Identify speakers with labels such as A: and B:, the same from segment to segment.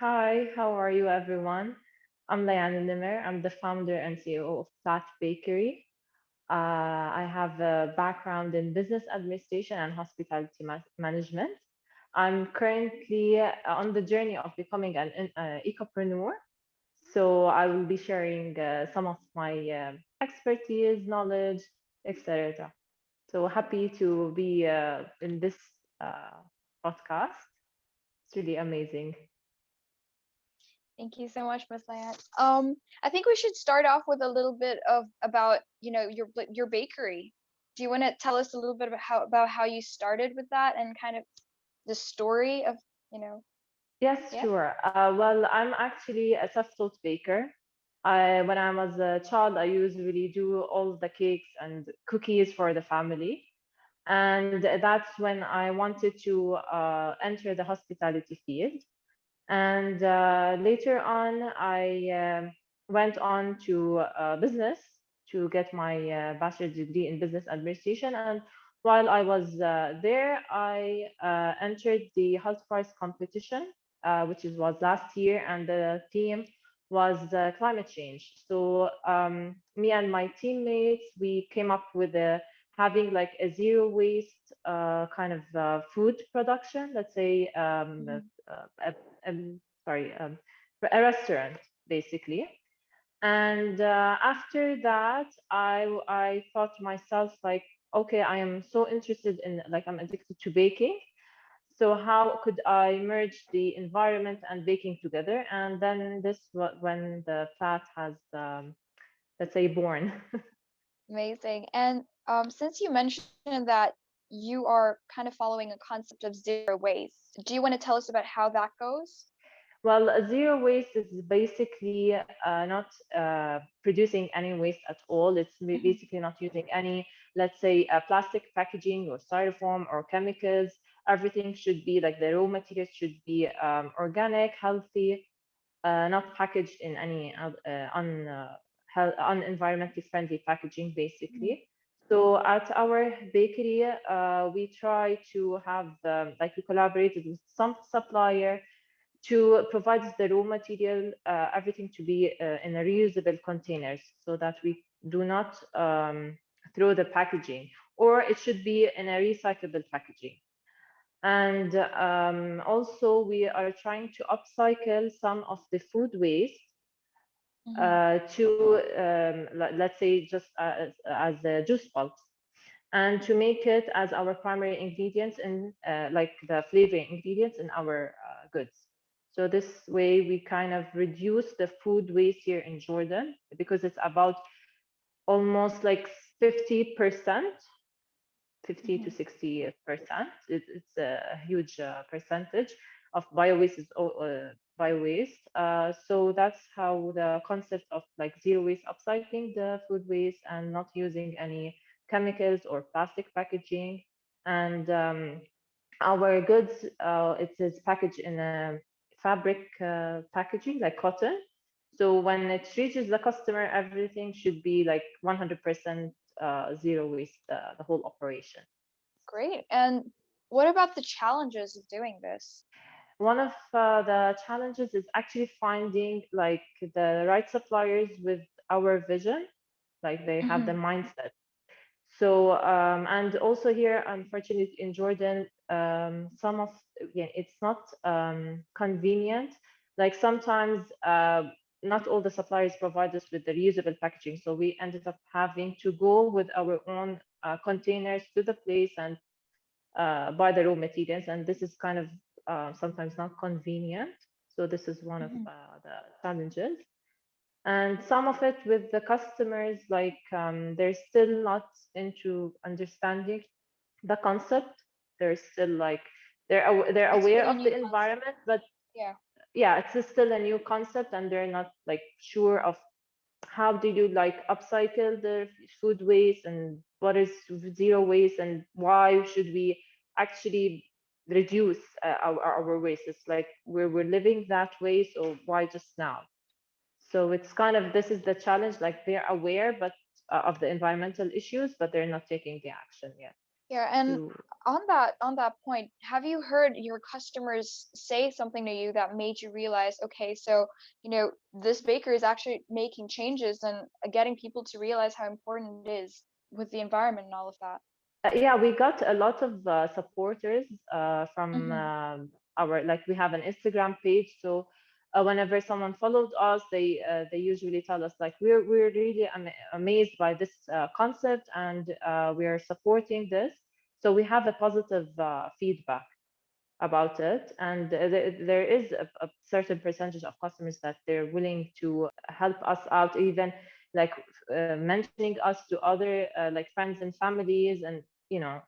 A: Hi, how are you, everyone? I'm Layan Al-Nimer. I'm the founder and CEO of Plat Bakery. I have a background in business administration and hospitality management. I'm currently on the journey of becoming an ecopreneur. So I will be sharing some of my expertise, knowledge, etc. So happy to be in this uh, podcast. It's really amazing.
B: Thank you so much, Miss Layat. I think we should start off with a little bit of about your bakery. Do you want to tell us a little bit about how you started with that and kind of the story of you know
A: Yes,
B: yeah.
A: sure. Well, I'm actually a self-taught baker. When I was a child, I usually do all the cakes and cookies for the family. And that's when I wanted to enter the hospitality field. And later on, I went on to business to get my bachelor's degree in business administration. And while I was there, I entered the house price competition, was last year, and the theme was climate change. So me and my teammates, we came up with having like a zero waste kind of food production. Let's say
B: Mhm.
A: sorry, a restaurant basically. And after that, I thought to myself like, okay, I am so interested in like I'm addicted to baking. So how could I merge the environment and baking together? And then when the plat has let's say born.
B: Amazing. And since you mentioned that you are kind of following a concept of zero waste, do you want to tell us about how that goes?
A: Well, zero waste is basically not producing any waste at all. It's
B: Mhm.
A: basically not using any, let's say, plastic packaging or styrofoam or chemicals. Everything should be like the raw materials should be organic, healthy, not packaged in any unenvironmentally friendly packaging,
B: Mhm.
A: basically. So at our bakery, we try to have like we collaborated with some supplier to provide the raw material, everything to be in a reusable containers so that we do not throw the packaging, or it should be in a recyclable packaging. And also, we are trying to upcycle some of the food waste
B: Mhm.
A: to, let's say, just as juice pulps, and to make it as our primary ingredients in like the flavoring ingredients in our goods. So this way we kind of reduce the food waste here in Jordan because it's about almost like 50%, 50 to
B: Mhm.
A: 60%. It's a huge percentage of bio waste is bio waste. So that's how the concept of like zero waste upcycling the food waste and not using any chemicals or plastic packaging. And our goods, it is packaged in a fabric packaging like cotton. So when it reaches the customer, everything should be like 100% zero waste, the whole operation.
B: Great. And what about the challenges of doing this?
A: One of the challenges is actually finding like the right suppliers with our vision, like they have the
B: Mhm.
A: mindset. So and also here, unfortunately, in Jordan, some of yeah, it's not convenient. Like sometimes, not all the suppliers provide us with the reusable packaging, so we ended up having to go with our own containers to the place and buy the raw materials, and this is kind of sometimes not convenient. So this is one of
B: Mhm.
A: the challenges. And some of it with the customers, like they're still not into understanding the concept. They're still like they're
B: It's
A: aware
B: still a
A: of
B: new
A: the
B: concept.
A: environment, but
B: Yeah.
A: yeah, it's still a new concept, and they're not like sure of how do you like upcycle the food waste and what is zero waste and why should we actually reduce our waste. It's like we're living that way, so why just now? So it's kind of this is the challenge. Like they're aware, but of the environmental issues, but they're not taking the action yet.
B: Yeah, and
A: to.
B: on that point, have you heard your customers say something to you that made you realize, okay, so this baker is actually making changes and getting people to realize how important it is with the environment and all of that?
A: Yeah, we got a lot of supporters from
B: Mm-hmm.
A: our, like, we have an Instagram page. So whenever someone followed us, they usually tell us like we're really amazed by this concept, and we are supporting this. So we have a positive feedback about it, and there is a certain percentage of customers that they're willing to help us out, even like mentioning us to other like friends and families, and you know.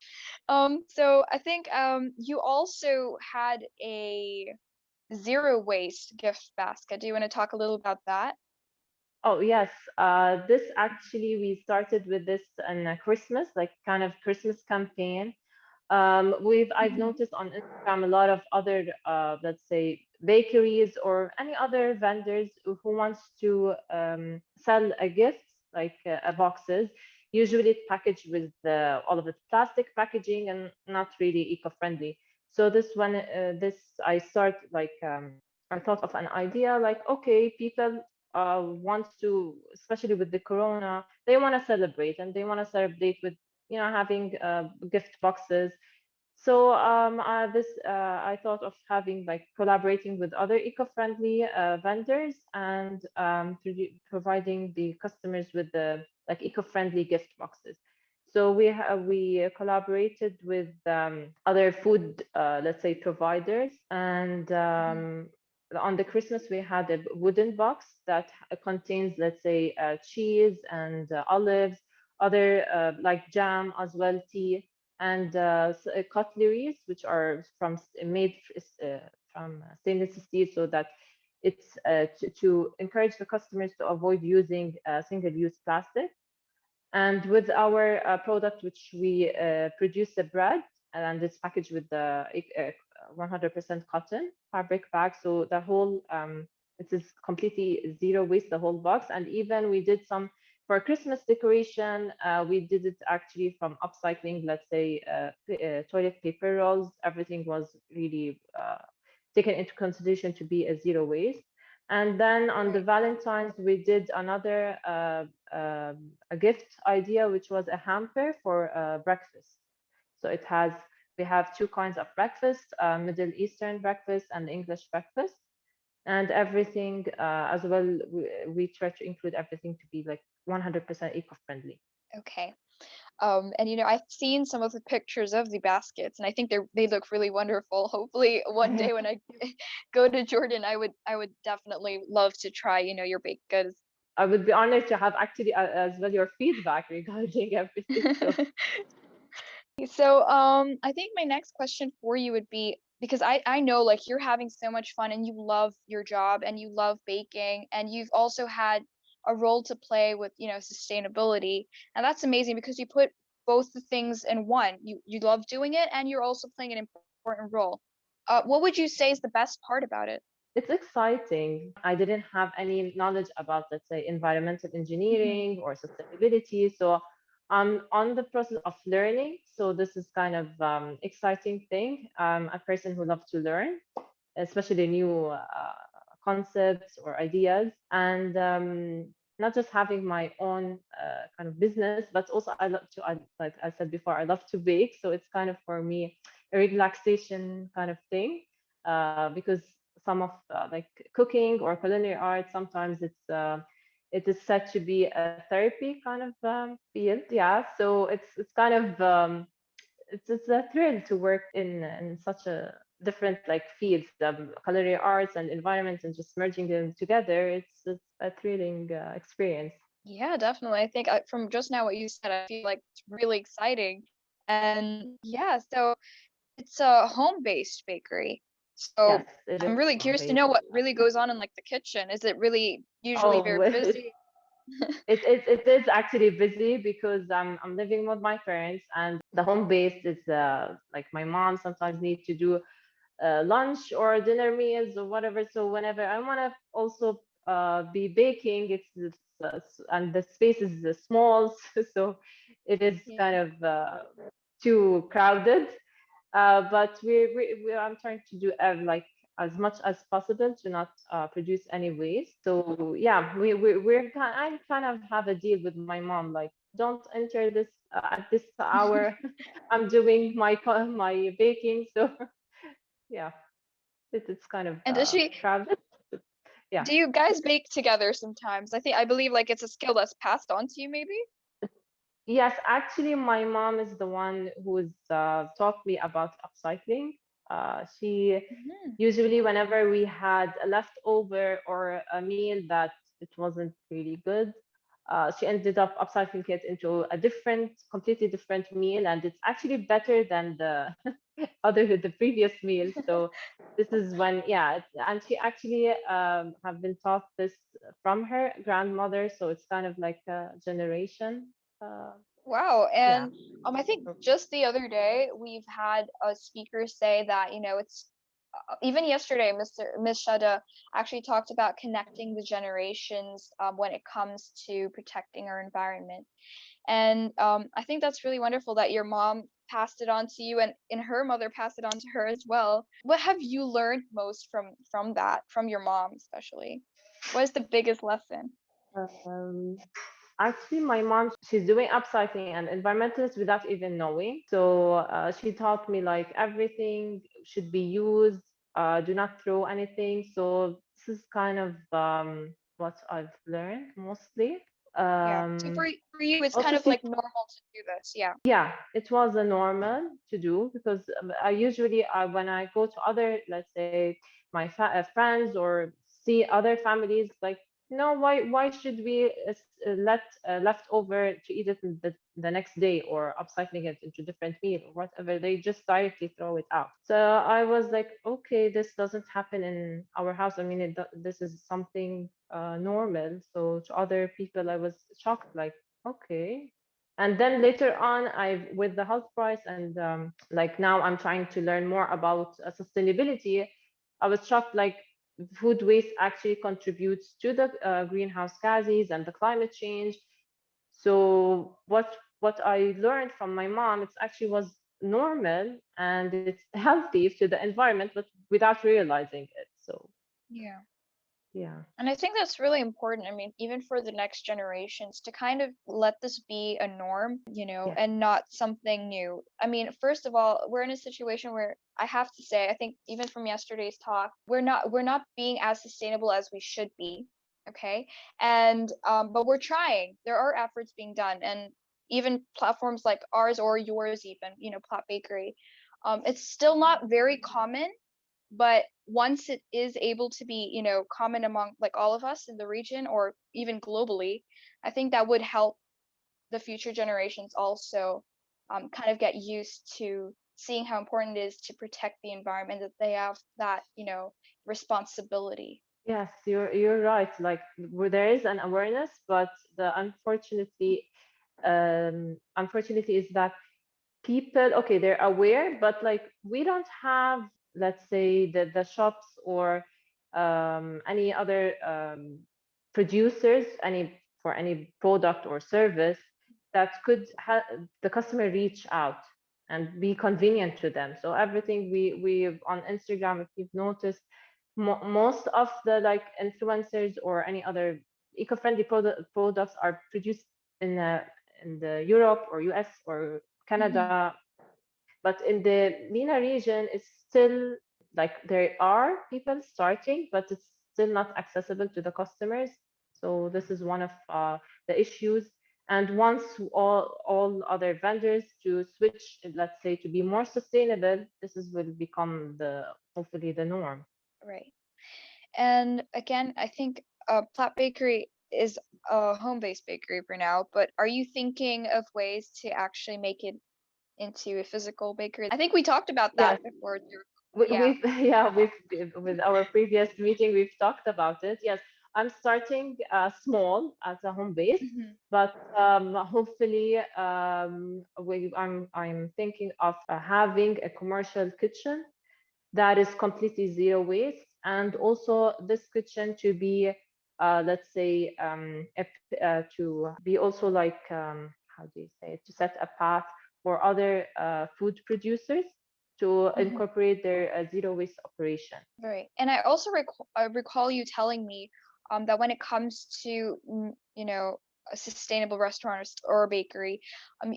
B: So I think you also had a zero waste gift basket. Do you want to talk a little about that?
A: Oh yes, this actually we started with this in Christmas, like kind of Christmas campaign. I've
B: Mm-hmm.
A: noticed on Instagram a lot of other, let's say, bakeries or any other vendors who wants to sell a gift, like boxes. Usually it's packaged with all of the plastic packaging and not really eco-friendly. So this I start like I thought of an idea like, okay, people want to, especially with the Corona, they want to celebrate, and they want to celebrate with having gift boxes. So I thought of having like collaborating with other eco-friendly vendors, and providing the customers with the like eco-friendly gift boxes. So we collaborated with other food, let's say, providers, and
B: Mm-hmm.
A: on the Christmas we had a wooden box that contains, let's say, cheese and olives, other like jam as well, tea, and cutleries, which are made from stainless steel, so that it's to encourage the customers to avoid using single-use plastic. And with our product, which we produce the bread, and it's packaged with the 100% cotton fabric bag. So the whole, it is completely zero waste, the whole box. And even we did some for Christmas decoration. We did it actually from upcycling, let's say, toilet paper rolls. Everything was really taken into consideration to be a zero waste. And then on the
B: Right.
A: Valentine's, we did another a gift idea, which was a hamper for breakfast. So we have two kinds of breakfast, Middle Eastern breakfast and English breakfast, and everything as well. We try to include everything to be like 100% eco-friendly.
B: Okay. And I've seen some of the pictures of the baskets, and I think they look really wonderful. Hopefully, one day when I go to Jordan, I would definitely love to try, your baked goods.
A: I would be honored to have actually as well your feedback regarding everything. So
B: So, I think my next question for you would be, because I know like you're having so much fun and you love your job and you love baking and you've also had a role to play with, sustainability. And that's amazing because you put both the things in one. You love doing it and you're also playing an important role. What would you say is the best part about it?
A: it's exciting. I didn't have any knowledge about, let's say, environmental
B: Hmm.
A: engineering or sustainability. So I'm on the process of learning. So this is kind of exciting thing. I'm a person who loves to learn, especially new concepts or ideas, and not just having my own kind of business, but also like I said before, I love to bake. So it's kind of for me a relaxation kind of thing, because some of like cooking or culinary art, sometimes it is said to be a therapy kind of field. Yeah, so it's kind of it's a thrill to work in such a different like fields, culinary arts and environment, and just merging them together. It's a thrilling experience.
B: Yeah, definitely. I think from just now what you said, I feel like it's really exciting. And yeah, so it's a home-based bakery.
A: Yes,
B: So
A: it
B: I'm
A: is
B: really
A: home
B: curious to
A: based.
B: know what really goes on in like the kitchen. Is it really usually
A: Oh,
B: very busy?
A: it is actually busy because I'm living with my parents, and the home based is like my mom sometimes needs to do lunch or dinner meals or whatever. So whenever I want to also be baking, and the space is small, so it is kind
B: Yeah.
A: of too crowded. But I'm trying to do like as much as possible to not produce any waste. So yeah, I kind of have a deal with my mom, like don't enter this at this hour. I'm doing my baking, so yeah, it's kind of
B: And does she,
A: crowded. Yeah.
B: do you guys bake together sometimes? I believe like it's a skill that's passed on to you maybe?
A: Yes, actually, my mom is the one who's taught me about upcycling. She
B: Mhm.
A: usually, whenever we had a leftover or a meal that it wasn't really good, she ended up upcycling it into a completely different meal, and it's actually better than the the previous meal. So this is when, yeah, and she actually have been taught this from her grandmother, so it's kind of like a generation. Uh,
B: Wow.
A: yeah.
B: And I think just the other day we've had a speaker say that, it's even yesterday, Miss Shada actually talked about connecting the generations when it comes to protecting our environment. And I think that's really wonderful that your mom passed it on to you and her mother passed it on to her as well. What have you learned most from that, from your mom especially? What is the biggest lesson?
A: Um, Actually, my mom, she's doing upcycling and environmentalist without even knowing. So she taught me like everything should be used, do not throw anything. So this is kind of what I've learned mostly.
B: Yeah. So
A: Um,
B: for you, it's
A: Also,
B: kind of
A: she
B: like normal to do this. Yeah.
A: yeah, it was a normal to do because I usually when I go to other, let's say, my friends or see other families, like, no, why should we let leftover to eat it the next day or upcycling it into different meal or whatever? They just directly throw it out. So I was like, okay, this doesn't happen in our house. I mean, this is something normal. So to other people, I was shocked, like, okay. And then later on, I with the health price and like now I'm trying to learn more about sustainability. I was shocked, like food waste actually contributes to the greenhouse gases and the climate change. So what I learned from my mom, it's actually was normal and it's healthy to the environment, but without realizing it. So
B: Yeah.
A: yeah.
B: And I think that's really important. I mean, even for the next generations to kind of let this be a norm,
A: Yes.
B: and not something new. I mean, first of all, we're in a situation where I have to say, I think even from yesterday's talk, we're not being as sustainable as we should be. Okay. And but we're trying. There are efforts being done. And even platforms like ours or yours, even, Plat Bakery, it's still not very common, but once it is able to be common among like all of us in the region or even globally, I think that would help the future generations also kind of get used to seeing how important it is to protect the environment, that they have that responsibility.
A: Yes, you're right. Like where there is an awareness, but the unfortunately is that people, okay, they're aware, but like we don't have, let's say, the shops or any other producers, any for any product or service that could have the customer reach out and be convenient to them. So everything we on Instagram, if you've noticed, most of the like influencers or any other eco-friendly products are produced in the Europe or US or
B: Hmm.
A: Canada, but in the MENA region, it's still like there are people starting, but it's still not accessible to the customers. So this is one of the issues. And once all other vendors to switch, let's say, to be more sustainable, this is will become the hopefully the norm.
B: Right. And again, I think Plat Bakery is a home-based bakery for now, but are you thinking of ways to actually make it into a physical bakery? I think we talked about
A: Yes,
B: that before. Yeah.
A: we've yeah we've with our previous meeting we've talked about it. Yes, I'm starting small as a home base,
B: Hmm.
A: but hopefully I'm thinking of having a commercial kitchen that is completely zero waste, and also this kitchen to be let's say to be also like how do you say it, to set a path for other food producers to
B: Hmm.
A: incorporate their zero waste operation.
B: Right. And I also recall you telling me that when it comes to a sustainable restaurant or a bakery,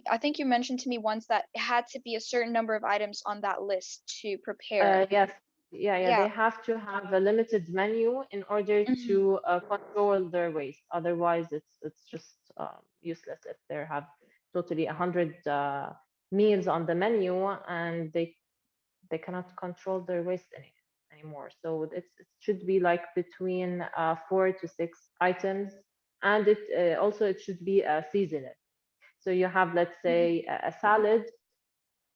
B: I think you mentioned to me once that it had to be a certain number of items on that list to prepare.
A: Yes, yeah. They
B: Yeah.
A: have to have a limited menu in order
B: Hmm.
A: to control their waste. Otherwise, it's just useless if they have totally 100 meals on the menu and they cannot control their waste anymore. So it should be like between 4 to 6 items, and it also it should be seasonal. So you have, let's
B: Hmm.
A: say, a salad.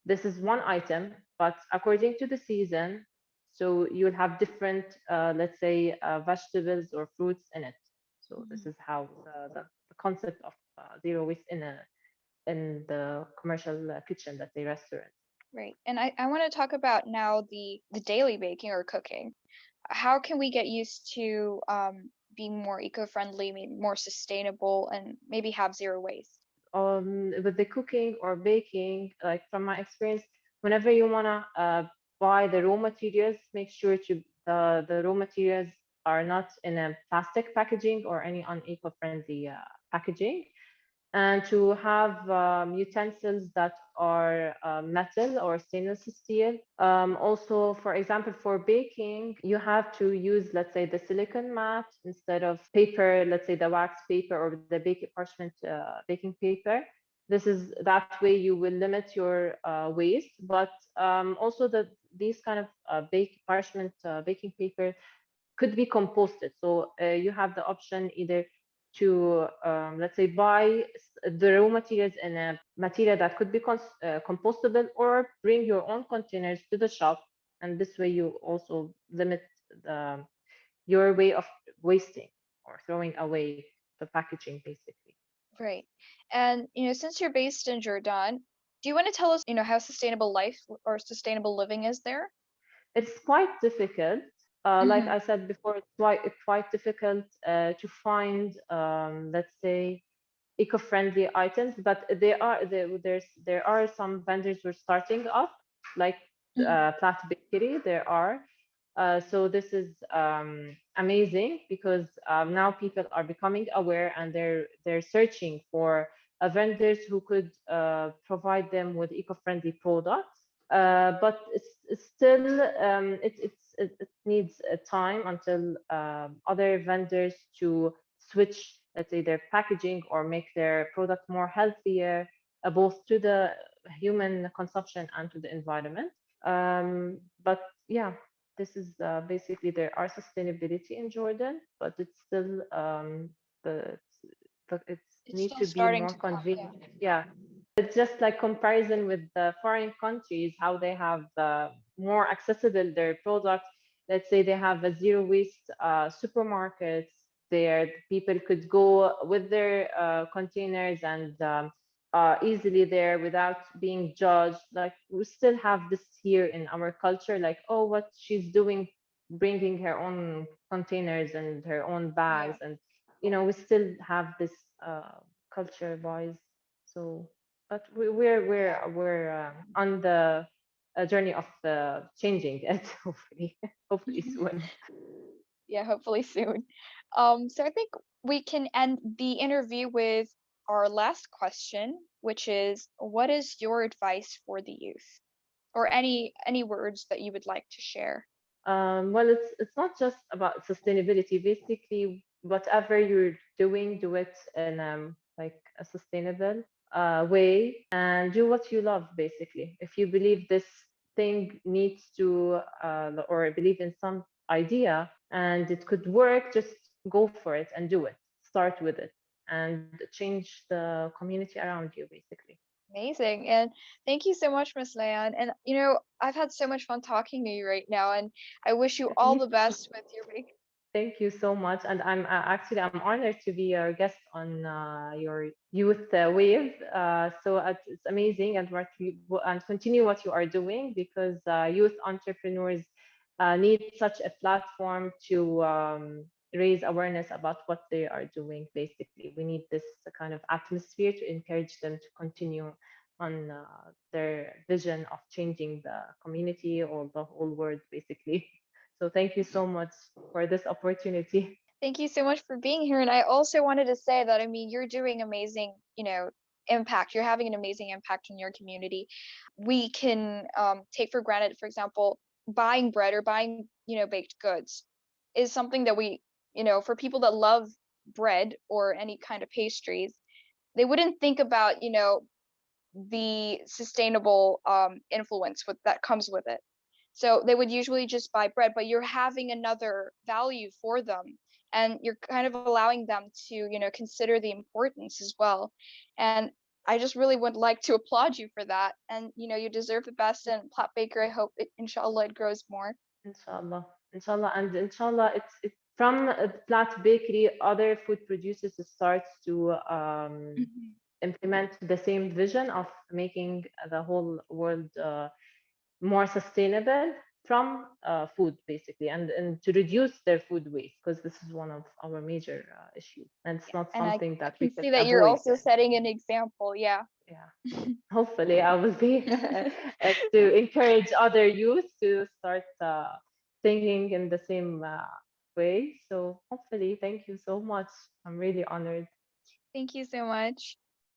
A: This is one item, but according to the season, so you'll have different, let's say, vegetables or fruits in it. So
B: Hmm.
A: this is how the concept of zero waste in the commercial kitchen, let's say restaurant.
B: Right. And I want to talk about now the daily baking or cooking. How can we get used to being more eco-friendly, maybe more sustainable, and maybe have zero waste?
A: With the cooking or baking, like from my experience, whenever you wanna buy the raw materials, make sure to the raw materials are not in a plastic packaging or any uneco-friendly packaging, and to have utensils that are metal or stainless steel. Also, for example, for baking, you have to use, let's say, the silicon mat instead of paper, let's say the wax paper or the baking parchment baking paper. That way you will limit your waste, but also these kind of parchment baking paper could be composted. So you have the option either to, let's say, buy the raw materials in a material that could be compostable, or bring your own containers to the shop. And this way you also limit the, your way of wasting or throwing away the packaging, basically.
B: Right. And since you're based in Jordan, do you want to tell us, how sustainable life or sustainable living is there?
A: It's quite difficult. Like
B: Hmm.
A: I said before, it's quite difficult to find, let's say, eco-friendly items, but there are some vendors who are starting up, like
B: Hmm.
A: Plat Bakery. There are. So this is amazing because now people are becoming aware and they're searching for vendors who could provide them with eco-friendly products. But it's still it needs a time until other vendors to switch, let's say, their packaging or make their product more healthier, both to the human consumption and to the environment. But yeah, this is basically, there are sustainability in Jordan, but it's still the it
B: It's
A: need
B: still
A: to be
B: starting
A: more
B: to come. Yeah.
A: convenient. Yeah, it's just like comparison with the foreign countries, how they have more accessible their products. Let's say they have a zero waste supermarkets there. People could go with their containers and easily there without being judged. Like, we still have this here in our culture, like, oh, what she's doing, bringing her own containers and her own
B: Yeah.
A: bags, and we still have this culture wise. So, but
B: Yeah.
A: on the journey of changing it. Hopefully, hopefully soon.
B: Yeah, hopefully soon. So I think we can end the interview with our last question, which is, what is your advice for the youth? Or any words that you would like to share?
A: Well, it's not just about sustainability. Basically, whatever you're doing, do it in like a sustainable way, and do what you love. Basically, if you believe this thing needs to, or believe in some idea and it could work, just go for it and do it. Start with it and change the community around you. Basically.
B: Amazing. And thank you so much, Miss Layan. And I've had so much fun talking to you right now, and I wish you all
A: Me
B: the
A: too.
B: best with your week.
A: Thank you so much, and I'm honored to be your guest on your youth wave. So it's amazing, and and continue what you are doing, because youth entrepreneurs need such a platform to raise awareness about what they are doing. Basically, we need this kind of atmosphere to encourage them to continue on their vision of changing the community or the whole world, basically. So thank you so much for this opportunity.
B: Thank you so much for being here. And I also wanted to say that, I mean, you're doing amazing, impact. You're having an amazing impact in your community. We can take for granted, for example, buying bread or buying, baked goods is something that for people that love bread or any kind of pastries, they wouldn't think about, the sustainable influence that comes with it. So they would usually just buy bread, but you're having another value for them, and you're kind of allowing them to, consider the importance as well. And I just really would like to applaud you for that. And you deserve the best. And Plat Baker, I hope inshallah it grows more.
A: Inshallah, inshallah, and inshallah, it's from Flat Bakery. Other food producers start to
B: Mhm.
A: implement the same vision of making the whole world more sustainable from food, basically, and to reduce their food waste, because this is one of our major issues, and it's
B: Yeah,
A: not
B: and I
A: something
B: I
A: that we
B: can
A: could
B: see that you're
A: avoid.
B: also setting an example. Yeah.
A: Yeah, hopefully I will be to encourage other youth to start thinking in the same way. So hopefully, thank you so much. I'm really honored.
B: Thank you so much.